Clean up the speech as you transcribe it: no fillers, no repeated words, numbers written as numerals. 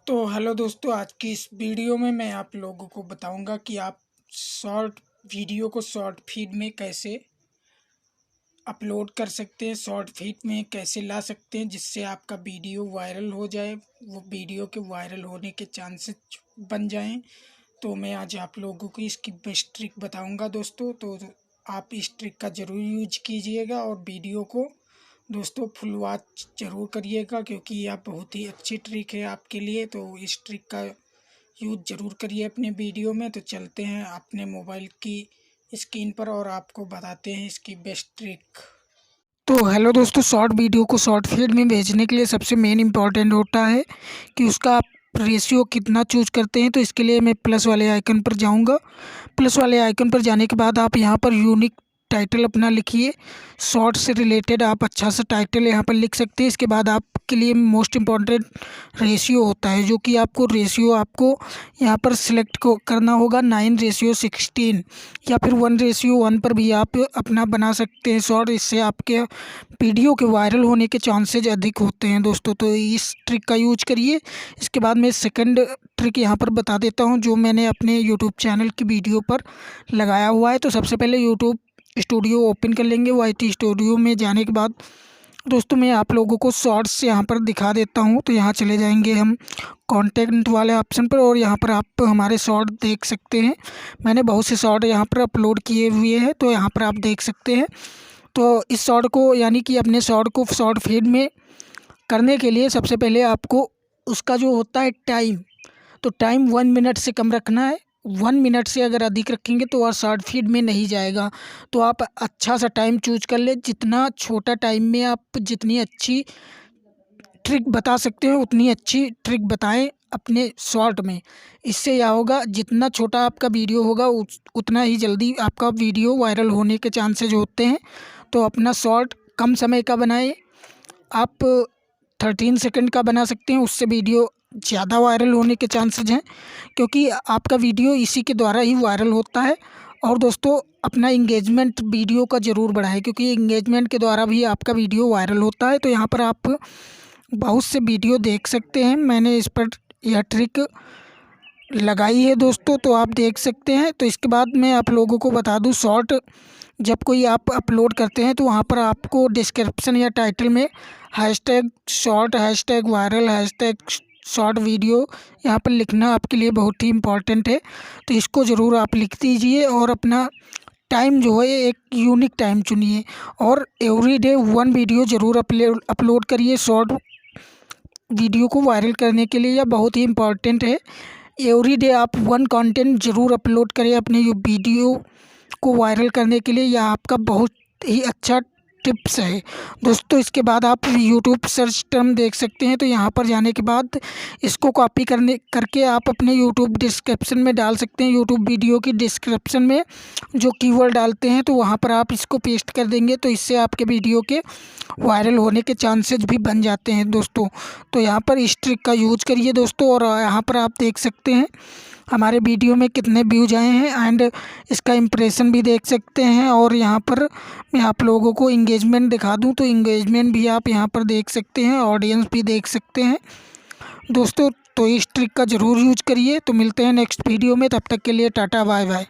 तो हेलो दोस्तों, आज की इस वीडियो में मैं आप लोगों को बताऊंगा कि आप शॉर्ट वीडियो को शॉर्ट फीड में कैसे अपलोड कर सकते हैं, शॉर्ट फीड में कैसे ला सकते हैं जिससे आपका वीडियो वायरल हो जाए, वो वीडियो के वायरल होने के चांसेस बन जाएं। तो मैं आज आप लोगों को इसकी बेस्ट ट्रिक बताऊंगा दोस्तों। तो आप इस ट्रिक का ज़रूर यूज कीजिएगा और वीडियो को दोस्तों फुल वॉच ज़रूर करिएगा, क्योंकि यह बहुत ही अच्छी ट्रिक है आपके लिए। तो इस ट्रिक का यूज़ ज़रूर करिए अपने वीडियो में। तो चलते हैं अपने मोबाइल की स्क्रीन पर और आपको बताते हैं इसकी बेस्ट ट्रिक। तो हेलो दोस्तों, शॉर्ट वीडियो को शॉर्ट फीड में भेजने के लिए सबसे मेन इम्पॉर्टेंट होता है कि उसका आप रेशियो कितना चूज करते हैं। तो इसके लिए मैं प्लस वाले आइकन पर जाऊंगा। प्लस वाले आइकन पर जाने के बाद आप यहाँ पर यूनिक टाइटल अपना लिखिए। शॉर्ट से रिलेटेड आप अच्छा सा टाइटल यहाँ पर लिख सकते हैं। इसके बाद आपके लिए मोस्ट इम्पॉर्टेंट रेशियो होता है, जो कि आपको यहाँ पर सिलेक्ट करना होगा 9:16 या फिर 1:1 पर भी आप अपना बना सकते हैं शॉर्ट। इससे आपके वीडियो के वायरल होने के चांसेज अधिक होते हैं दोस्तों। तो इस ट्रिक का यूज करिए। इसके बाद मैं सेकंड ट्रिक यहाँ पर बता देता हूँ, जो मैंने अपने यूट्यूब चैनल की वीडियो पर लगाया हुआ है। तो सबसे पहले यूट्यूब स्टूडियो ओपन कर लेंगे। YT स्टूडियो में जाने के बाद दोस्तों मैं आप लोगों को शॉर्ट्स यहाँ पर दिखा देता हूँ। तो यहाँ चले जाएंगे हम कंटेंट वाले ऑप्शन पर और यहाँ पर आप हमारे शॉर्ट देख सकते हैं। मैंने बहुत से शॉर्ट यहाँ पर अपलोड किए हुए हैं, तो यहाँ पर आप देख सकते हैं। तो इस शॉर्ट को यानी कि अपने शॉर्ट को शॉर्ट फीड में करने के लिए सबसे पहले आपको उसका जो होता है टाइम, तो टाइम 1 मिनट से कम रखना है। 1 मिनट से अगर अधिक रखेंगे तो वह शॉर्ट फीड में नहीं जाएगा। तो आप अच्छा सा टाइम चूज कर ले। जितना छोटा टाइम में आप जितनी अच्छी ट्रिक बता सकते हो उतनी अच्छी ट्रिक बताएं अपने शॉर्ट में। इससे क्या होगा, जितना छोटा आपका वीडियो होगा उतना ही जल्दी आपका वीडियो वायरल होने के चांसेज होते हैं। तो अपना शॉर्ट कम समय का बनाएं। आप 13 सेकंड का बना सकते हैं, उससे वीडियो ज़्यादा वायरल होने के चांसेज हैं, क्योंकि आपका वीडियो इसी के द्वारा ही वायरल होता है। और दोस्तों अपना इंगेजमेंट वीडियो का ज़रूर बढ़ाएं, क्योंकि इंगेजमेंट के द्वारा भी आपका वीडियो वायरल होता है। तो यहाँ पर आप बहुत से वीडियो देख सकते हैं, मैंने इस पर यह ट्रिक लगाई है दोस्तों, तो आप देख सकते हैं। तो इसके बाद मैं आप लोगों को बता दूं, शॉर्ट जब कोई आप अपलोड करते हैं तो वहाँ पर आपको डिस्क्रिप्शन या टाइटल में hashtag short, hashtag viral, hashtag short video यहाँ पर लिखना आपके लिए बहुत ही इम्पॉर्टेंट है। तो इसको ज़रूर आप लिख दीजिए और अपना टाइम जो है एक यूनिक टाइम चुनिए और एवरीडे 1 वीडियो ज़रूर अपलोड करिए। शॉर्ट वीडियो को वायरल करने के लिए यह बहुत ही इम्पॉर्टेंट है। एवरीडे आप 1 कंटेंट ज़रूर अपलोड करें अपने वीडियो को वायरल करने के लिए। यह आपका बहुत ही अच्छा टिप्स है दोस्तों। इसके बाद आप यूट्यूब सर्च टर्म देख सकते हैं। तो यहाँ पर जाने के बाद इसको कॉपी करके आप अपने यूट्यूब डिस्क्रिप्शन में डाल सकते हैं। यूट्यूब वीडियो की डिस्क्रिप्शन में जो कीवर्ड डालते हैं तो वहाँ पर आप इसको पेस्ट कर देंगे। तो इससे आपके वीडियो के वायरल होने के चांसेस भी बन जाते हैं दोस्तों। तो यहाँ पर इस ट्रिक का यूज करिए दोस्तों। और यहाँ पर आप देख सकते हैं हमारे वीडियो में कितने व्यूज आए हैं एंड इसका इम्प्रेशन भी देख सकते हैं। और यहाँ पर मैं आप लोगों को इंगेजमेंट दिखा दूं, तो इंगेजमेंट भी आप यहाँ पर देख सकते हैं, ऑडियंस भी देख सकते हैं दोस्तों। तो इस ट्रिक का ज़रूर यूज करिए। तो मिलते हैं नेक्स्ट वीडियो में, तब तक के लिए टाटा बाय बाय।